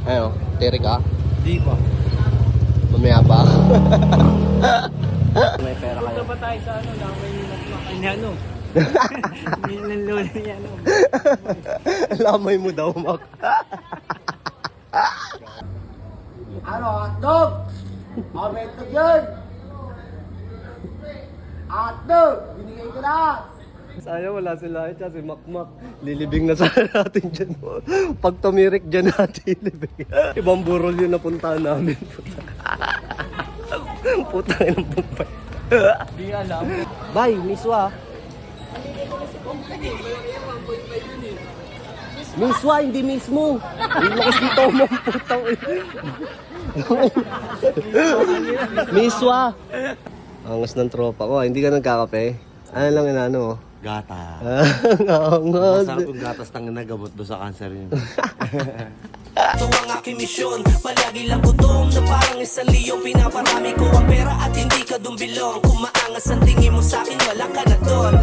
Ayo, tirik ka. Di ba? Mamaya pa. May pera kayo. Punta pa tayo sa ano, lamay ni Makmak. Ay, ano? Hindi ng lola niya, ano? Lamay mo daw, Mac. Ano, hotdog? Hotdog yun! Hotdog! Binigay ko na! Sayang wala sila ito si Makmak. Lilibing na sana natin dyan. Pag tumirik dyan natin, lilibing. Ibang burol yun napuntahan namin. Puta ng bumpay. Di alam. Bye, miswa. Miswa, hindi mismo. Yung lakas dito mo, putang. Miswa. Angas ng tropa ko. Hindi ka nagkakape. Ano lang inano? Gata. Angas. Masarap yung gatas ng nagamot doon sa cancer yun. Ito ang aking misyon, palagi lang gutom na parang isang liyong pinaparami ko ang pera at hindi ka dumbilong. Kung maangas ang tingin mo sa'kin, wala ka na doon.